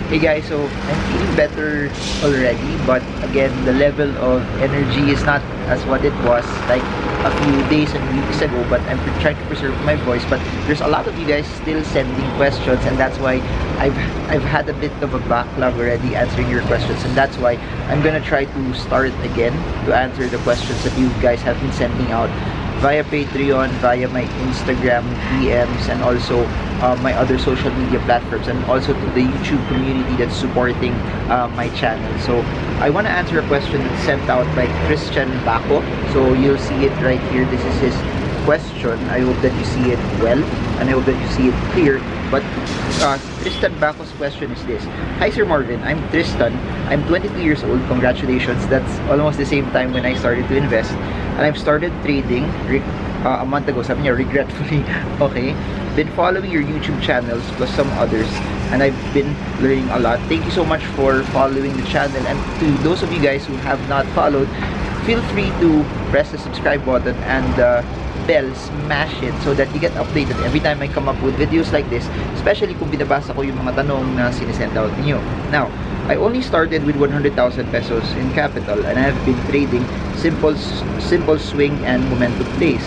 Hey guys, so I'm feeling better already, but again, the level of energy is not as what it was like a few days and weeks ago, but I'm trying to preserve my voice. But there's a lot of you guys still sending questions, and that's why I've had a bit of a backlog already answering your questions, and that's why I'm gonna try to start again to answer the questions that you guys have been sending out via Patreon, via my Instagram DMs, and also my other social media platforms, and also to the YouTube community that's supporting my channel. So I want to answer a question that's sent out by Christian Baco. So you'll see it right here. This is his question. I hope that you see it well, and I hope that you see it clear. But Tristan Baco's question is this: Hi Sir Marvin, I'm Tristan. I'm 22 years old. Congratulations. That's almost the same time when I started to invest. And I've started trading a month ago. Sabi niya, regretfully. Okay. Been following your YouTube channels plus some others, and I've been learning a lot. Thank you so much for following the channel. And to those of you guys who have not followed, feel free to press the subscribe button and bell, smash it so that you get updated every time I come up with videos like this, especially kung binabasa ko yung mga tanong na sinesend out niyo. Now, I only started with 100,000 pesos in capital, and I have been trading simple swing and momentum plays.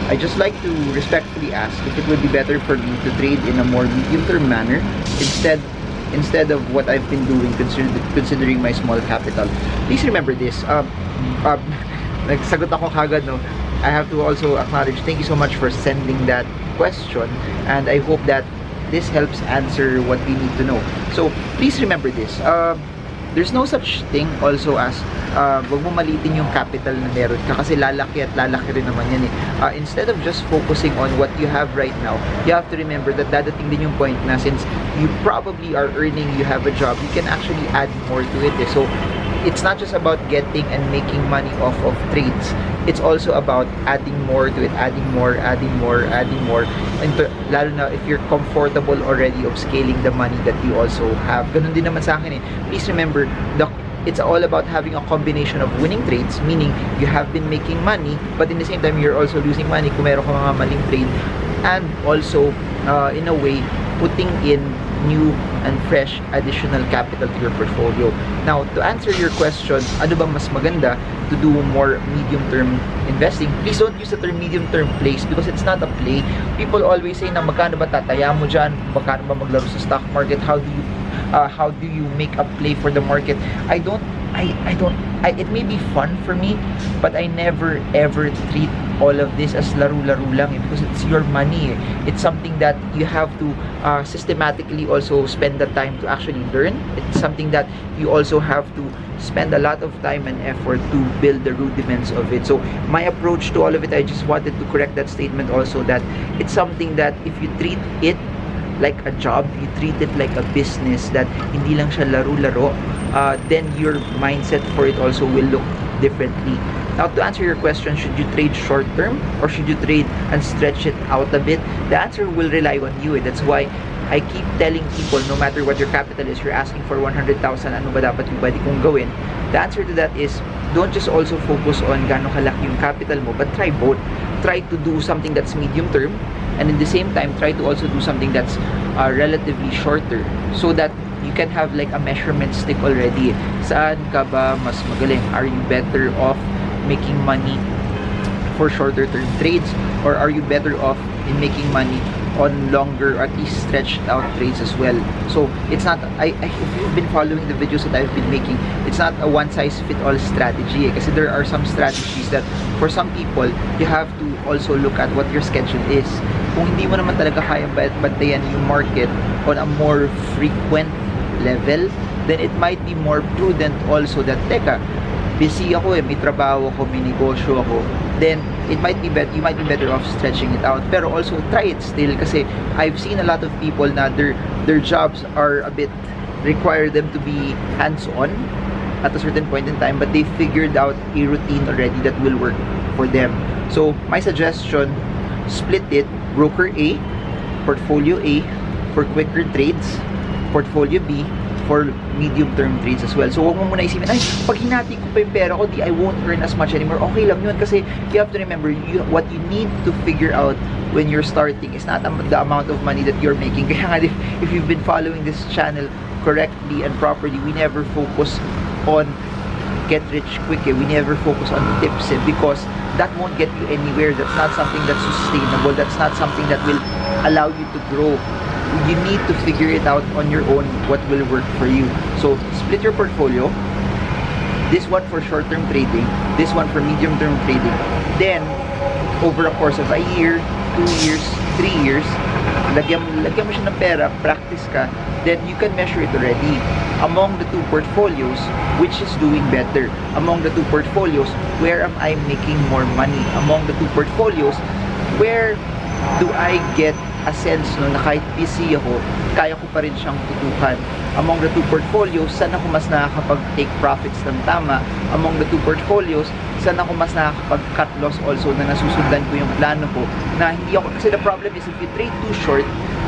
I just like to respectfully ask if it would be better for me to trade in a more medium-term manner instead of what I've been doing, considering my small capital. Please remember this. Nagsagot ako kagad, no? I have to also acknowledge, thank you so much for sending that question, and I hope that this helps answer what we need to know. So please remember this. There's no such thing also as wag mo malitin yung capital na meron ka, kasi lalaki at lalaki rin naman yan eh. Instead of just focusing on what you have right now, you have to remember that dadating din yung point na since you probably are earning, you have a job, you can actually add more to it eh. So it's not just about getting and making money off of trades. It's also about adding more to it, adding more, and lalo na if you're comfortable already of scaling the money that you also have. Ganun din naman sa akin eh. Please remember, it's all about having a combination of winning trades, meaning you have been making money, but in the same time, you're also losing money kung meron ka mga maling trade, and also, in a way, putting in new and fresh additional capital to your portfolio. Now, to answer your question, ano bang mas maganda to do more medium-term investing? Please don't use the term medium-term plays because it's not a play. People always say na magkano ba tataya mo dyan? Magkano ba maglaro sa stock market? How do you make a play for the market? It may be fun for me, but I never ever treat all of this as laro-laro lang eh, because it's your money eh. It's something that you have to systematically also spend the time to actually learn. It's something that you also have to spend a lot of time and effort to build the rudiments of it. So my approach to all of it, I just wanted to correct that statement also, that it's something that if you treat it like a job, you treat it like a business, that hindi lang siya laro-laro, then your mindset for it also will look differently. Now, to answer your question, should you trade short term or should you trade and stretch it out a bit? The answer will rely on you. That's why I keep telling people, no matter what your capital is, you're asking for 100,000, ano ba dapat yung pwede kong gawin? The answer to that is, don't just also focus on gaano kalaki yung capital mo, but try both. Try to do something that's medium term, and in the same time, try to also do something that's relatively shorter, so that you can have like a measurement stick already. Saan ka ba mas magaling? Are you better off making money for shorter term trades, or are you better off in making money on longer, or at least stretched out trades as well? So it's not, if you've been following the videos that I've been making, it's not a one size fit all strategy eh, kasi there are some strategies that for some people you have to also look at what your schedule is. Kung hindi mo naman talaga kayang bantayan yung market on a more frequent level, then it might be more prudent also that, teka, busy ako eh, may trabaho ako, may negosyo ako, then it might be better, you might be better off stretching it out. Pero also try it still, kasi I've seen a lot of people na their jobs are a bit, require them to be hands-on at a certain point in time, but they figured out a routine already that will work for them. So my suggestion, split it. Broker A, portfolio A for quicker trades, portfolio B for medium-term trades as well. So huwag mo muna isipin, ay, pag hinati ko pa yung pera ko, I won't earn as much anymore. Okay lang yun, kasi you have to remember, what you need to figure out when you're starting is not the amount of money that you're making. Kaya nga, if you've been following this channel correctly and properly, we never focus on get rich quick. We never focus on tips because that won't get you anywhere. That's not something that's sustainable. That's not something that will allow you to grow. You need to figure it out on your own what will work for you. So split your portfolio. This one for short-term trading, this one for medium-term trading. Then over a course of a year, 2 years, 3 years, lagyan mo siya ng pera, practice ka, then you can measure it already. Among the two portfolios, which is doing better? Among the two portfolios, where am I making more money? Among the two portfolios, where do I get a sense no, na kahit busy ako, kaya ko pa rin siyang tutukan? Among the two portfolios, saan ako mas nakakapag-take profits ng tama? Among the two portfolios, saan ako mas nakakapag-cut loss also na nasusundan ko yung plano ko? Na hindi ako, kasi the problem is if you trade too short,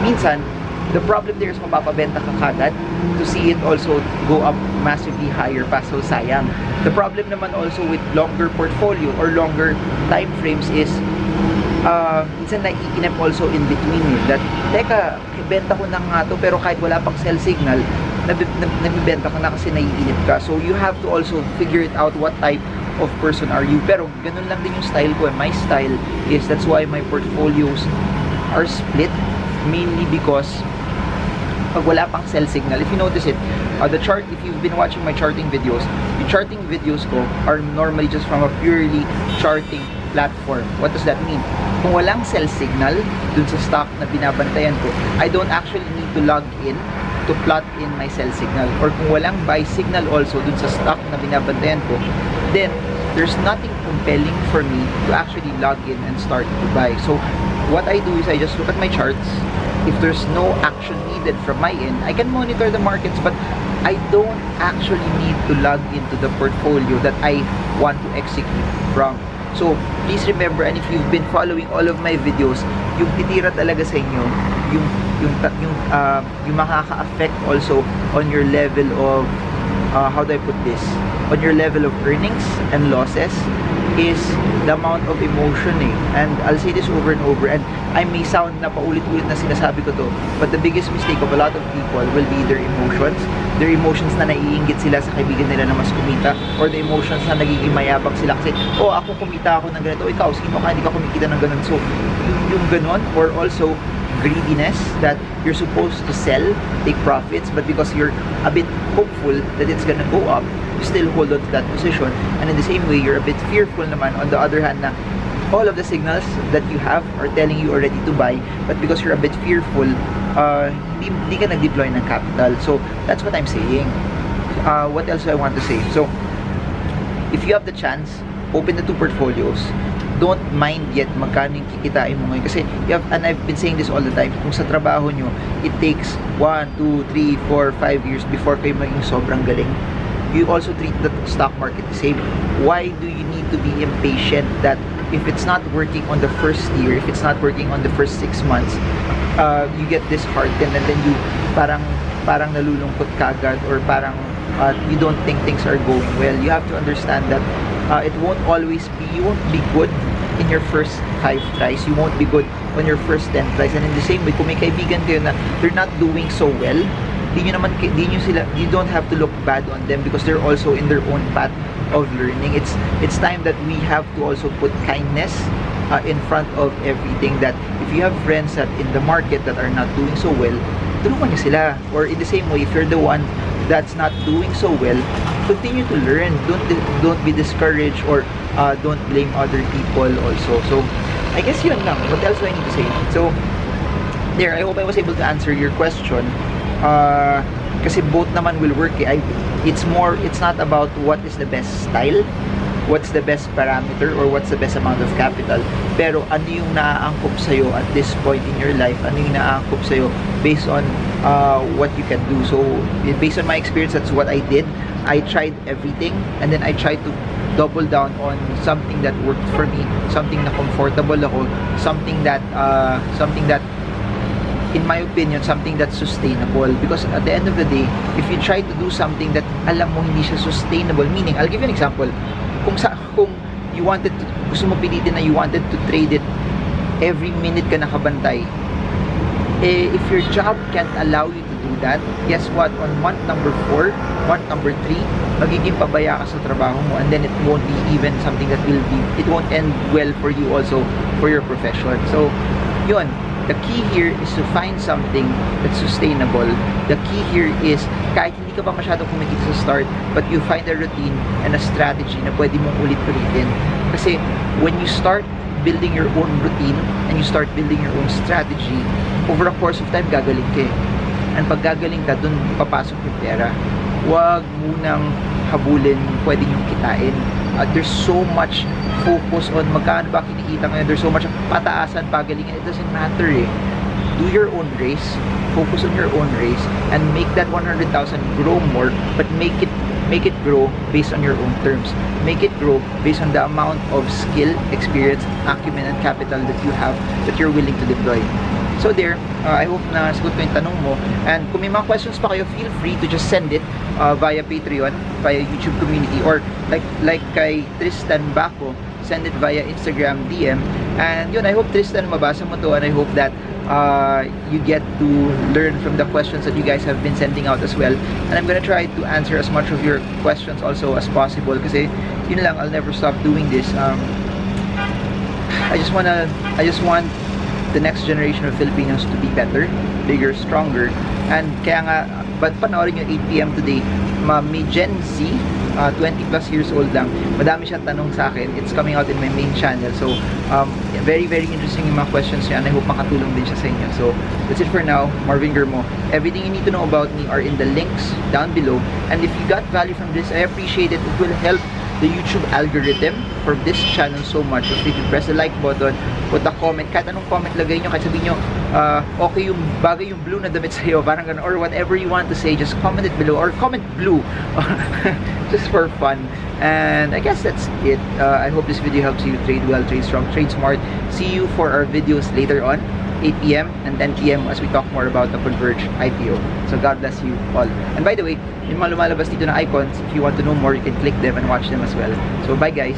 minsan, the problem there is mapapabenta ka kagad to see it also go up massively higher pa, so sayang. The problem naman also with longer portfolio or longer time frames is minsan naiinip also in between that, teka, benta ko na nga to pero kahit wala pang sell signal, nabibenta ka na kasi naiinip ka. So you have to also figure it out what type of person are you. Pero ganun lang din yung style ko. My style is, that's why my portfolios are split, mainly because pag wala pang sell signal, if you notice it, the chart, if you've been watching my charting videos, yung charting videos ko are normally just from a purely charting platform. What does that mean? Kung walang sell signal dun sa stock na binabantayan ko, I don't actually need to log in to plot in my sell signal. Or kung walang buy signal also dun sa stock na binabantayan ko, then there's nothing compelling for me to actually log in and start to buy. So what I do is I just look at my charts. If there's no action needed from my end, I can monitor the markets, but I don't actually need to log into the portfolio that I want to execute from. So please remember, and if you've been following all of my videos, yung titira talaga sa inyo, yung makaka-affect also on your level of how do I put this? On your level of earnings and losses is the amount of emotion And I'll say this over and over, and I may sound na paulit-ulit na sinasabi ko to, but the biggest mistake of a lot of people will be their emotions. Their emotions na naiinggit sila sa kaibigan nila na mas kumita, or the emotions na nagiging mayabang sila kasi, oh, ako kumita ako ng ganito, ikaw, sino ka, hindi ka kumikita ng ganun. So, yung ganon, or also greediness that you're supposed to sell, take profits, but because you're a bit hopeful that it's gonna go up, you still hold on to that position. And in the same way, you're a bit fearful naman on the other hand na all of the signals that you have are telling you already to buy, but because you're a bit fearful, hindi ka nag-deploy ng capital. So that's what I'm saying. What else do I want to say? So if you have the chance, open the two portfolios. Don't mind yet magkano yung kikitain mo ngayon. Kasi you have, and I've been saying this all the time, kung sa trabaho nyo, it takes 1, 2, 3, 4, 5 years before kayo maging sobrang galing. You also treat the stock market the same. Why do you need to be impatient that if it's not working on the first year, if it's not working on the first 6 months, you get disheartened and then you parang nalulungkot ka agad, or parang you don't think things are going well. You have to understand that it won't always be, you won't be good in your first 5 tries, you won't be good on your first 10 tries. And in the same way, kung may kaibigan kayo na they're not doing so well, you don't have to look bad on them because they're also in their own path of learning. It's time that we have to also put kindness in front of everything. That if you have friends that in the market that are not doing so well, tulungan niyo sila. Or in the same way, if you're the one that's not doing so well, continue to learn. Don't be discouraged, or don't blame other people also. So I guess yun lang. What else do I need to say? So there, I hope I was able to answer your question. Kasi both naman will work. It's not about what is the best style, what's the best parameter, or what's the best amount of capital, pero ano yung naaangkop sa'yo at this point in your life, ano yung naaangkop sa'yo based on what you can do. So based on my experience, that's what I did. I tried everything, and then I tried to double down on something that worked for me, something na comfortable ako, something that in my opinion, something that's sustainable. Because at the end of the day, if you try to do something that alam mo hindi siya sustainable, meaning, I'll give you an example. Kung you wanted to, gusto mo pilitin na you wanted to trade it every minute ka nakabantay, if your job can't allow you to do that, guess what? On month number 4, month number 3, magiging pabaya ka sa trabaho mo, and then it won't be even something that it won't end well for you also for your profession. So, yun. The key here is to find something that's sustainable. The key here is, kahit hindi ka pa masyadong kumikita sa start, but you find a routine and a strategy na pwede mong ulit-ulitin. Kasi, when you start building your own routine and you start building your own strategy, over a course of time, gagaling ka eh. And pag gagaling ka, dun papasok yung pera. Huwag munang habulin pwede nyo kitain. There's so much focus on magkano ba kinikita ngayon. There's so much pataasan, pagalingan. It doesn't matter eh. Do your own race. Focus on your own race and make that 100,000 grow more, but make it grow based on your own terms. Make it grow based on the amount of skill, experience, acumen, and capital that you have, that you're willing to deploy. So there, I hope na sagot ko yung tanong mo. And kung may mga questions pa kayo, feel free to just send it via Patreon, via YouTube community, or like kay Tristan Baco, send it via Instagram DM. And yun, I hope Tristan mabasa mo to, and I hope that you get to learn from the questions that you guys have been sending out as well. And I'm gonna try to answer as much of your questions also as possible, kasi yun lang, I'll never stop doing this. I just want the next generation of Filipinos to be better, bigger, stronger. And kaya nga, but panoorin yung 8 PM today, may Gen Z, 20 plus years old lang, madami siyang tanong sa akin. It's coming out in my main channel. So, very, very interesting yung mga questions niya, and I hope makatulong din siya sa inyo. So, that's it for now. Marvin Germo. Everything you need to know about me are in the links down below. And if you got value from this, I appreciate it. It will help the YouTube algorithm for this channel so much. If you can press the like button, put a comment, kahit anong comment lagay nyo, kahit sabihin nyo, okay yung bagay yung blue na damit sa'yo, parang ganun, or whatever you want to say, just comment it below, or comment blue, just for fun. And I guess that's it. I hope this video helps you trade well, trade strong, trade smart. See you for our videos later on, 8 PM and 10 PM as we talk more about the Converge IPO. So God bless you all. And by the way, yung mga lumalabas dito na icons, if you want to know more, you can click them and watch them as well. So bye guys!